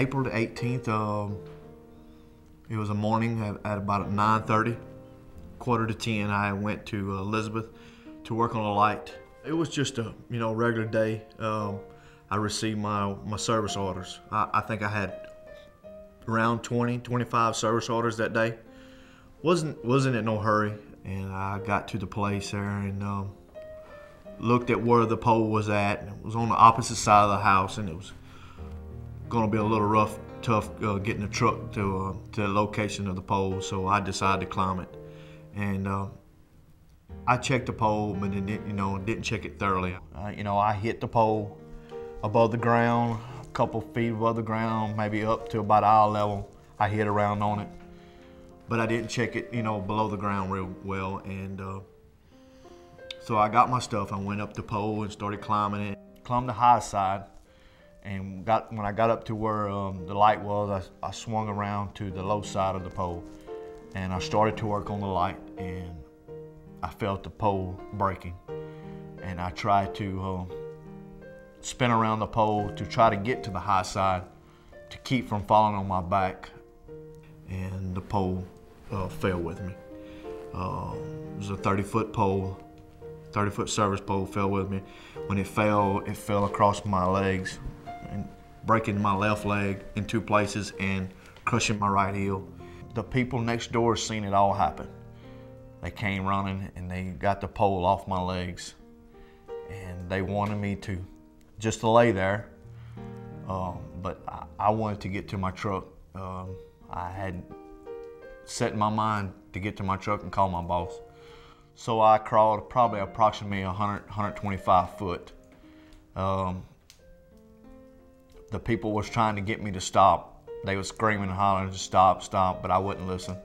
April the 18th, it was a morning at about 9:30, quarter to 10. I went to Elizabeth to work on a light. It was just a regular day. I received my service orders. I think I had around 25 service orders that day. Wasn't in no hurry, and I got to the place there and looked at where the pole was at. It was on the opposite side of the house, and it was going to be a little tough getting the truck to the location of the pole. So I decided to climb it, and I checked the pole, but it didn't check it thoroughly. I hit the pole above the ground, a couple feet above the ground, maybe up to about eye level. I hit around on it, but I didn't check it, below the ground real well. And so I got my stuff. I went up the pole and started climbing it. Climbed the high side, and when I got up to where the light was, I swung around to the low side of the pole, and I started to work on the light, and I felt the pole breaking, and I tried to spin around the pole to try to get to the high side to keep from falling on my back, and the pole fell with me. It was a 30-foot pole, 30-foot service pole, fell with me. When it fell across my legs, and breaking my left leg in two places and crushing my right heel. The people next door seen it all happen. They came running and they got the pole off my legs, and they wanted me to just to lay there, but I wanted to get to my truck. I had set in my mind to get to my truck and call my boss. So I crawled probably approximately 125 foot. The people was trying to get me to stop. They was screaming and hollering, just stop, stop, but I wouldn't listen.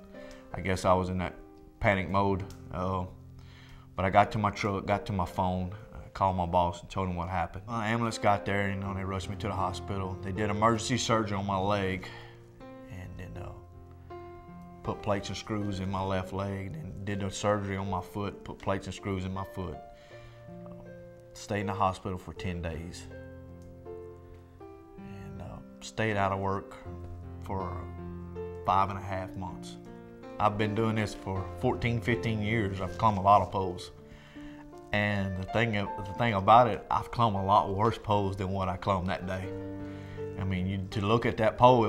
I guess I was in that panic mode. But I got to my truck, got to my phone, called my boss and told him what happened. The ambulance got there, they rushed me to the hospital. They did emergency surgery on my leg, and then put plates and screws in my left leg, and did the surgery on my foot, put plates and screws in my foot. Stayed in the hospital for 10 days. And stayed out of work for 5.5 months. I've been doing this for 14, 15 years. I've climbed a lot of poles. And the thing about it, I've climbed a lot worse poles than what I climbed that day. I mean, to look at that pole,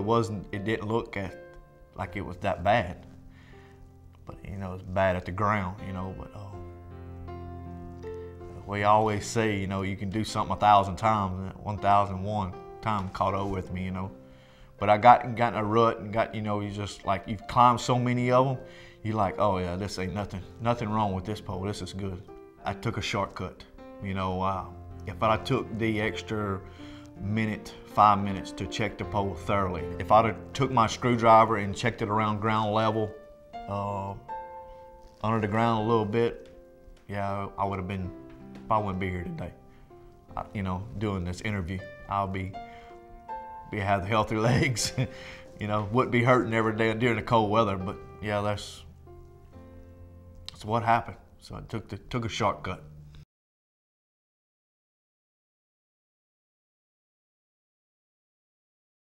it didn't look like it was that bad. But it's bad at the ground, but we always say, you can do something 1,000 times, and 1,001 time caught up with me, But I got in a rut and you just like, you've climbed so many of them, you're like, oh yeah, this ain't nothing wrong with this pole, this is good. I took a shortcut, if I took the extra 5 minutes to check the pole thoroughly. If I'd have took my screwdriver and checked it around ground level, under the ground a little bit, yeah, I wouldn't be here today, doing this interview. I'll have the healthy legs, wouldn't be hurting every day during the cold weather. But yeah, that's what happened. So I took a shortcut.